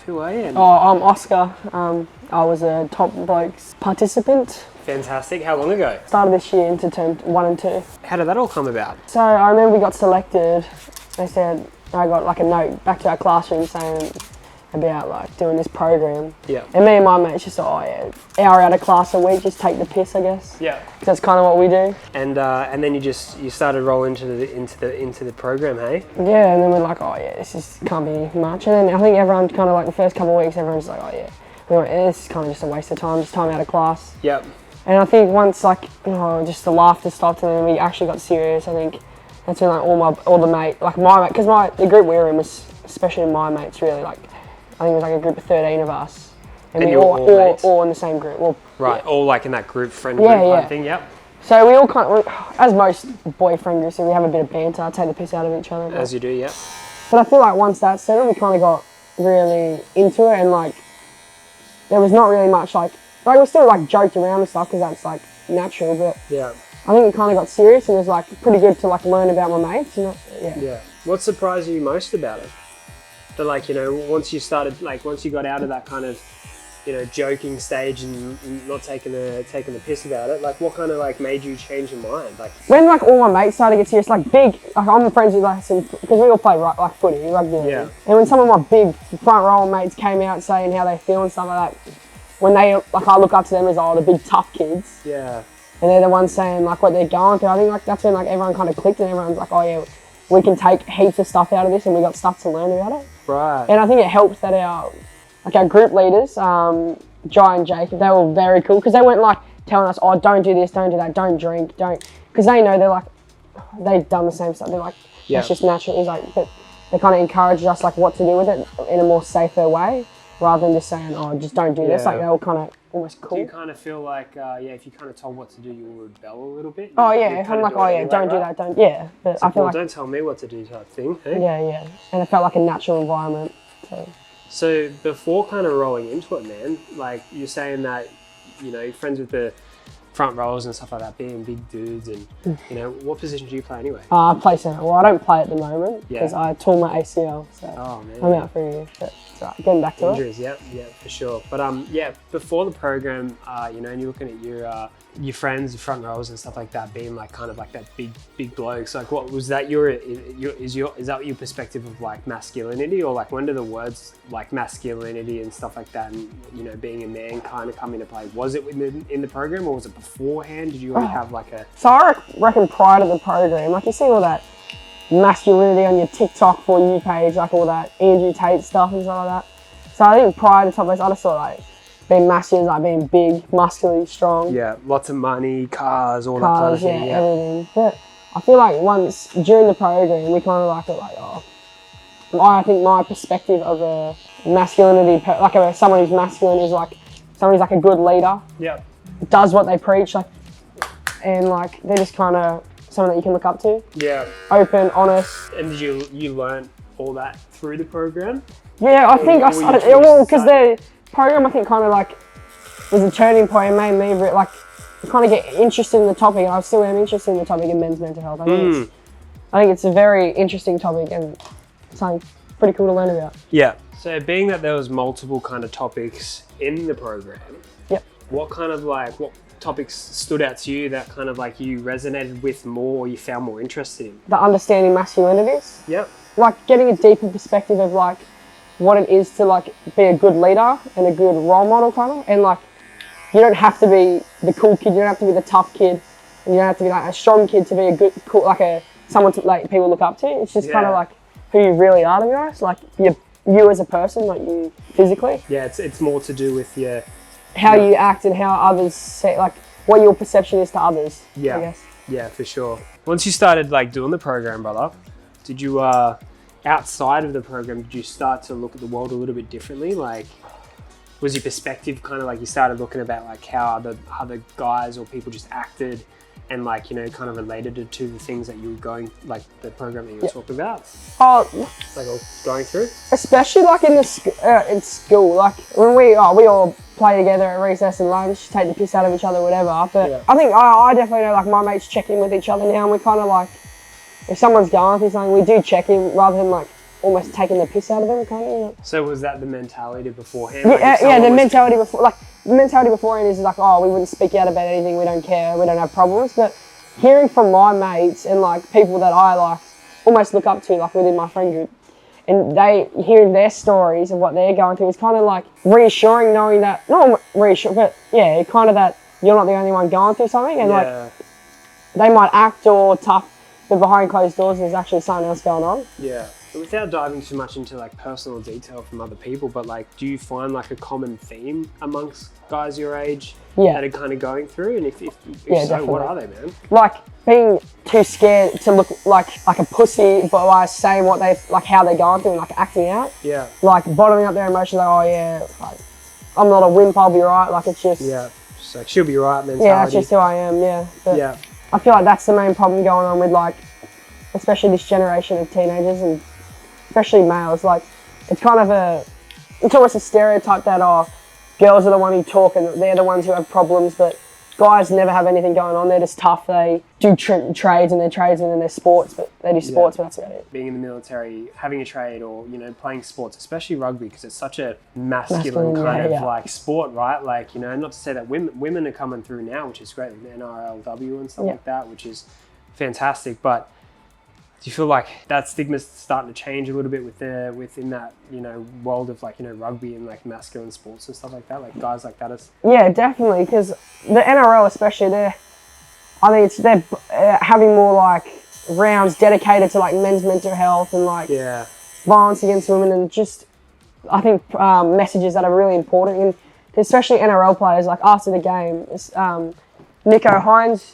Who are you? Oh, I'm Oscar. I was a top blokes participant. Fantastic. How long ago? Started this year into term 1 and 2. How did that all come about? So I remember we got selected. They said, I got like a note back to our classroom saying about like doing this program. Yeah. And me and my mates just thought, oh yeah, hour out of class a week, just take the piss, I guess. Yeah. 'Cause that's kind of what we do. And then you started rolling into the program, hey? Yeah, and then we're like, oh yeah, this just can't be much. And then I think everyone kind of like the first couple of weeks, everyone's like, oh yeah, this is kind of just a waste of time, just time out of class. Yep. And I think once like, just the laughter stopped and then we actually got serious, I think that's when like all the mate, like my mate, because the group we were in was, especially my mates really, like, I think it was like a group of 13 of us. And we you were all in the same group. Well, right, yeah. all like in that group, friend group kind of thing, yep. So we all as most boyfriend groups, we have a bit of banter, take the piss out of each other. As you do, yep. But I feel like once that settled, we kind of got really into it and like, there was not really much like we still like joked around and stuff because that's like natural, but yeah. I think it kind of got serious and it was like pretty good to like learn about my mates. And Yeah. What surprised you most about it? But like, once you started, like once you got out of that kind of, joking stage and not taking the piss about it, like what kind of like made you change your mind? Like when like all my mates started to get serious, like big, like I'm friends with like some, because we all play like footy, rugby. Yeah. And when some of my big front row mates came out saying how they feel and stuff like that, when they, like I look up to them as the big tough kids. Yeah. And they're the ones saying like what they're going through. I think like that's when like everyone kind of clicked and everyone's like, oh yeah, we can take heaps of stuff out of this and we got stuff to learn about it. Right. And I think it helped that our group leaders, Jai and Jacob, they were very cool because they weren't like telling us, oh, don't do this, don't do that, don't drink, don't, because they know they've done the same stuff. They're like, that's just natural. It's like, but they kind of encouraged us like what to do with it in a more safer way rather than just saying, oh, just don't do this. Like they were kind of almost cool. Do you kind of feel like, if you kind of told what to do, you would rebel a little bit? Oh yeah, I'm like, oh yeah, don't do that, don't, yeah. But I feel like, don't tell me what to do type thing, hey? Yeah. And it felt like a natural environment. So before kind of rolling into it, man, like you're saying that, you're friends with the front rows and stuff like that, being big dudes and, what position do you play anyway? I play centre. Well, I don't play at the moment because I tore my ACL, so I'm out for a year. But it's all right, getting back to injuries, it. Yeah, for sure. But before the program, and you're looking at your friends, the front rows and stuff like that, being like kind of like that big blokes. Like, what was that? Is that your perspective of like masculinity, or like when do the words like masculinity and stuff like that, and being a man kind of come into play? Was it in the program, or was it beforehand? Did you already have like a? So I reckon prior to the program, like you see all that masculinity on your TikTok For You page, like all that Andrew Tate stuff and stuff like that. So I think prior to top base, I just thought like being masculine, like being big, muscularly strong. Yeah, lots of money, cars, all that kind of thing. Yeah, everything. But I feel like once during the program, we kind of like it like, I think my perspective of a masculinity, like someone who's masculine is like someone who's like a good leader. Yeah. Does what they preach, like, and like they're just kind of someone that you can look up to. Yeah. Open, honest. And did you learn all that through the program? Yeah, I think I started, because the program I think kind of like was a turning point and made me like kind of get interested in the topic, and I still am interested in the topic of men's mental health. I think it's a very interesting topic and something pretty cool to learn about. Yeah. So being that there was multiple kind of topics in the program, what topics stood out to you that kind of like you resonated with more, or you found more interested in? The understanding masculinities. Yep. Like getting a deeper perspective of like what it is to like be a good leader and a good role model kind of, and like you don't have to be the cool kid, you don't have to be the tough kid, and you don't have to be like a strong kid to be a good, cool, like someone to like people look up to. It's just kind of like who you really are, to be honest. Like you as a person, like you physically. Yeah, it's more to do with how you act and how others say, like what your perception is to others. Yeah. I guess. Yeah, for sure. Once you started like doing the program, brother, did you outside of the program, did you start to look at the world a little bit differently? Like, was your perspective kind of like you started looking about like how other guys or people just acted and like, kind of related it to the things that you were going, like the program that you were talking about? Like all going through? Especially like in school, like when we all play together at recess and lunch, take the piss out of each other, whatever. But I think I definitely know like my mates check in with each other now, and we kind of like, if someone's going through something, we do check in rather than like almost taking the piss out of them, kind of. You know? So was that the mentality beforehand? Yeah, Like, if yeah. someone The was- mentality before, like the mentality beforehand is like, oh, we wouldn't speak out about anything. We don't care. We don't have problems. But hearing from my mates and like people that I like almost look up to, like within my friend group, and they hearing their stories of what they're going through, it's kind of like reassuring, knowing that not reassuring, but yeah, kind of that you're not the only one going through something, and like Yeah, they might act all tough, but behind closed doors, there's actually something else going on. yeah. Without diving too much into like personal detail from other people, but like, do you find like a common theme amongst guys your age Yeah. that are kind of going through? And if Yeah, so, what definitely. are they, man? Like being too scared to look like a pussy, but like saying what they like, how they're going through, and like acting out, Yeah, like bottoming up their emotions. Like, oh yeah, like, I'm not a wimp. I'll be right. Like it's just yeah. Just like she'll be right mentality. yeah, that's just who I am. Yeah, but Yeah, I feel like that's the main problem going on with like, especially this generation of teenagers and especially males. Like, it's kind of it's almost a stereotype that girls are the one who talk and they're the ones who have problems, but guys never have anything going on. They're just tough. They do trades and they're tradesmen and they're sports, but they do sports, but that's about it. being in the military, having a trade, or playing sports, especially rugby, because it's such a masculine kind of yeah. like sport, right? Like, not to say that women are coming through now, which is great, with the NRLW and stuff Yeah. like that, which is fantastic. But do you feel like that stigma's starting to change a little bit within that world of like rugby and like masculine sports and stuff like that, like guys like that is Yeah, definitely, because the NRL especially, they're having more like rounds dedicated to like men's mental health and like yeah violence against women, and just I think messages that are really important, and especially NRL players. Like after the game, Nico Hines,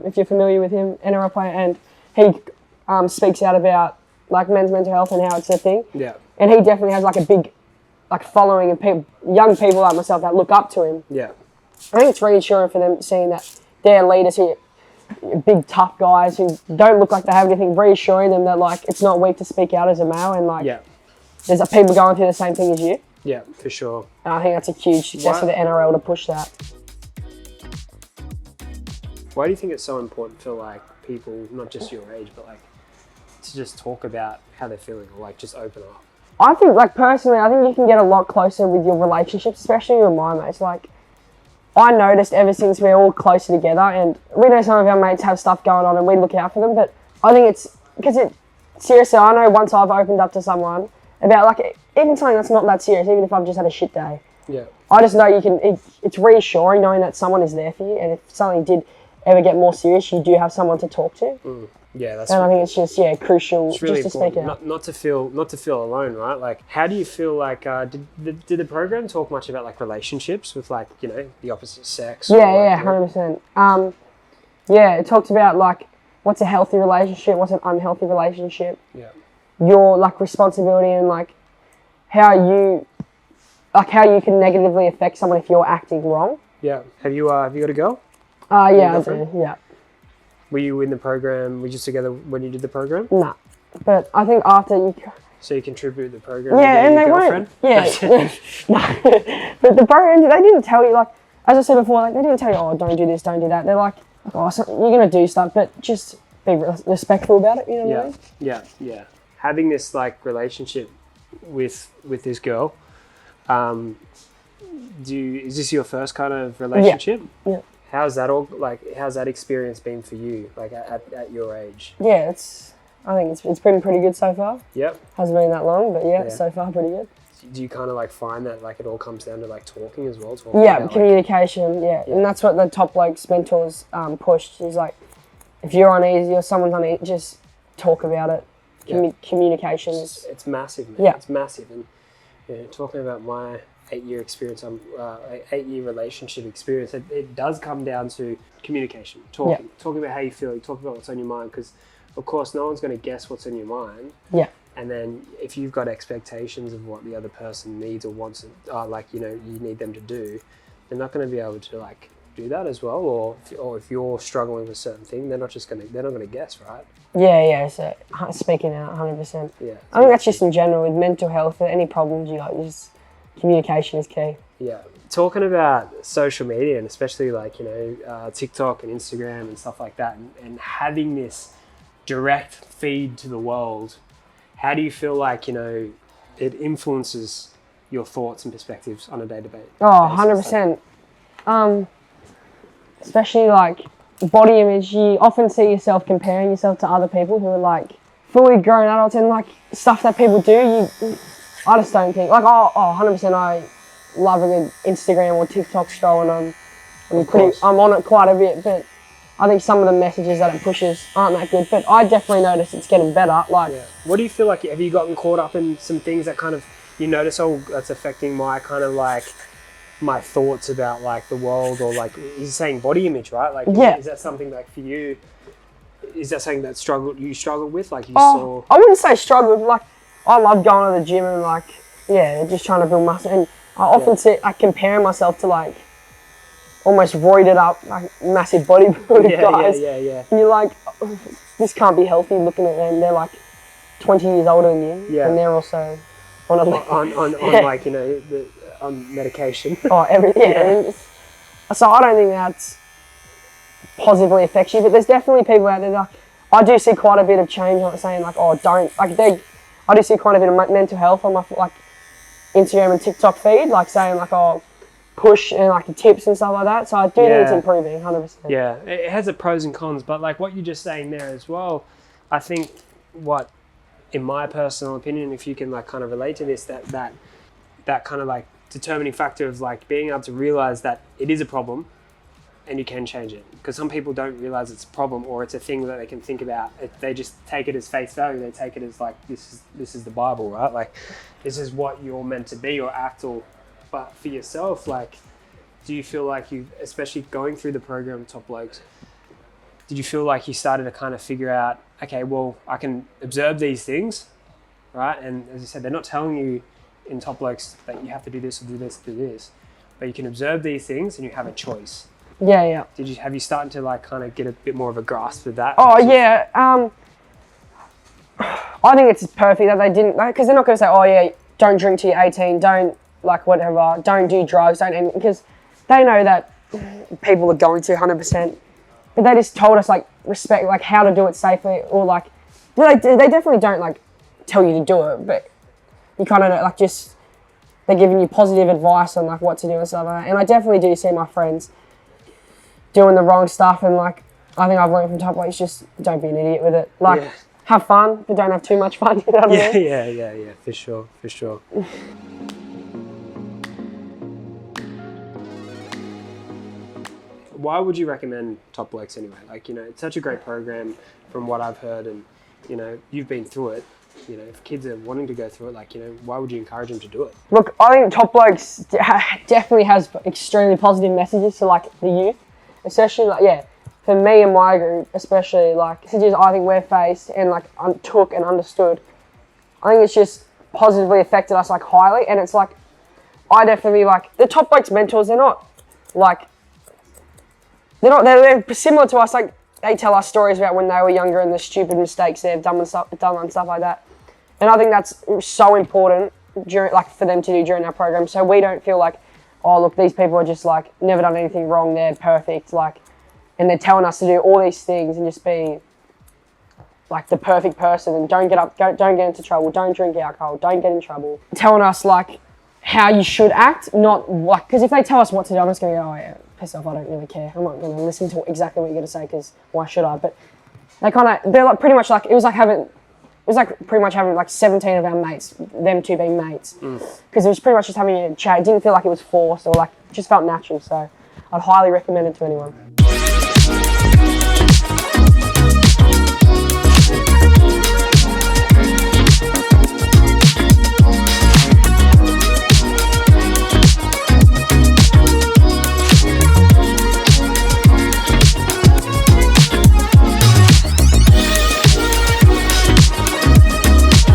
if you're familiar with him, NRL player, and he speaks out about like men's mental health and how it's a thing. yeah And he definitely has like a big like following of young people like myself that look up to him. yeah I think it's reassuring for them seeing that their leaders who big tough guys who don't look like they have anything, reassuring them that like it's not weak to speak out as a male, and like yeah there's people going through the same thing as you. yeah for sure. And I think that's a huge success for the NRL to push that. Why do you think it's so important for like people, not just your age, but like to just talk about how they're feeling, or like just open up? I think, like personally, I think you can get a lot closer with your relationships, especially with my mates. Like, I noticed ever since we're all closer together, and we know some of our mates have stuff going on and we look out for them, but I think it's, seriously, I know once I've opened up to someone about like, even something that's not that serious, even if I've just had a shit day, Yeah. I just know it's reassuring knowing that someone is there for you, and if something did ever get more serious, you do have someone to talk to. Yeah, that's And I think it's just crucial it's really just to speak important out. not to feel alone, right? Like, how do you feel like did the program talk much about like relationships with like the opposite sex? or, Yeah, like, 100%. Yeah, it talks about like what's a healthy relationship, what's an unhealthy relationship, yeah, your like responsibility, and like how you can negatively affect someone if you're acting wrong. yeah. Have you got a girl? Yeah, I girlfriend? do. Yeah, Were you in the program? Were you just together when you did the program? nah. But I think after you, So you contribute the program? yeah, and getting they a won't. girlfriend? Yeah, no. But the program, they didn't tell you, like as I said before, like they didn't tell you, oh, don't do this, don't do that. They're like, oh, so you're gonna do stuff, but just be respectful about it. You know what I mean? Yeah. Having this like relationship with this girl, is this your first kind of relationship? Yeah. How's that experience been for you, like at your age? Yeah, I think it's been pretty good so far. Yep. Hasn't been that long, but yeah, Yeah. so far pretty good. Do you kind of like find that like it all comes down to like talking as well? Yeah, about, like- communication, yeah. And that's what the top blokes mentors pushed, is like, if you're uneasy or someone's uneasy, just talk about it. Communication is, it's massive, man. Yeah. It's massive. And talking about my 8-year experience, 8-year relationship experience, it does come down to communication, talking about how you feel, talk about what's on your mind, because of course no one's going to guess what's in your mind. yeah. And then if you've got expectations of what the other person needs or wants, you need them to do, they're not going to be able to like do that as well. Or if you're struggling with a certain thing, they're not going to guess, right? Yeah, so speaking out, 100%. Yeah. I think that's just in general with mental health, any problems you got, just communication is key. Yeah. Talking about social media, and especially like, TikTok and Instagram and stuff like that, and having this direct feed to the world, how do you feel like, it influences your thoughts and perspectives on a day-to-day basis? Oh, 100%. Especially like body image, you often see yourself comparing yourself to other people who are like fully grown adults, and like stuff that people do, I just don't think, like, 100% I love a good Instagram or TikTok scroll, and I'm on it quite a bit, but I think some of the messages that it pushes aren't that good, but I definitely notice it's getting better. Like, what do you feel like, have you gotten caught up in some things that kind of, you notice, that's affecting my kind of like, my thoughts about like the world, or like, he's saying body image, right? Like, is that something like for you, is that something that you struggled with? Like saw? I wouldn't say struggled, like, I love going to the gym and like, just trying to build muscle, and I often see, like, comparing myself to like, almost roided up, like massive bodybuilding guys. And you're like, this can't be healthy looking at them. They're like 20 years older than you, and they're also on a like, on medication. Everything. So I don't think that's positively affects you, but there's definitely people out there that, I do see quite a bit of change. I'm not saying like, I do see quite a bit of mental health on my like Instagram and TikTok feed, like saying like, push and like the tips and stuff like that. So I do think it's improving, 100%. Yeah, it has its pros and cons, but like what you're just saying there as well, I think in my personal opinion, if you can like kind of relate to this, that kind of like determining factor of like being able to realize that it is a problem and you can change it. Because some people don't realize it's a problem, or it's a thing that they can think about. They just take it as face value. They take it as like, this is the Bible, right? Like, this is what you're meant to be or act, but for yourself, like, do you feel like you, especially going through the program Top Blokes, did you feel like you started to kind of figure out, okay, well, I can observe these things, right? And as I said, they're not telling you in Top Blokes that you have to do this or do this, do this, but you can observe these things and you have a choice. Yeah. Have you started to like kind of get a bit more of a grasp of that? I think it's perfect that they didn't, because they're not going to say, don't drink till you're 18, don't like whatever, don't do drugs, because they know that people are going to 100%, but they just told us like respect, like how to do it safely, or like, they definitely don't like tell you to do it, but you kind of know, like, just, they're giving you positive advice on like what to do and stuff like that. And I definitely do see my friends doing the wrong stuff, and like, I think I've learned from Top Blokes, just don't be an idiot with it. Like, have fun, but don't have too much fun, you know what I mean? Yeah, for sure. Why would you recommend Top Blokes anyway? Like, it's such a great program from what I've heard, and, you've been through it. If kids are wanting to go through it, like, why would you encourage them to do it? Look, I think Top Blokes definitely has extremely positive messages to like the youth, especially like, for me and my group, especially like messages I think we're faced and like took and understood. I think it's just positively affected us like highly, and it's like, I definitely like the Top Blokes mentors. They're similar to us. Like, they tell us stories about when they were younger and the stupid mistakes they've done and stuff like that. And I think that's so important for them to do during our program, so we don't feel like, oh look, these people are just like never done anything wrong, they're perfect, like, and they're telling us to do all these things and just be like the perfect person, and don't get into trouble, don't drink alcohol, don't get in trouble. Telling us like how you should act, not like, because if they tell us what to do, I'm just going to go, piss off, I don't really care. I'm not going to listen to exactly what you're going to say, because why should I? But they're like pretty much like, it was like pretty much having like 17 of our mates, them two being mates. Because it was pretty much just having a chat. It didn't feel like it was forced, or like, it just felt natural. So I'd highly recommend it to anyone.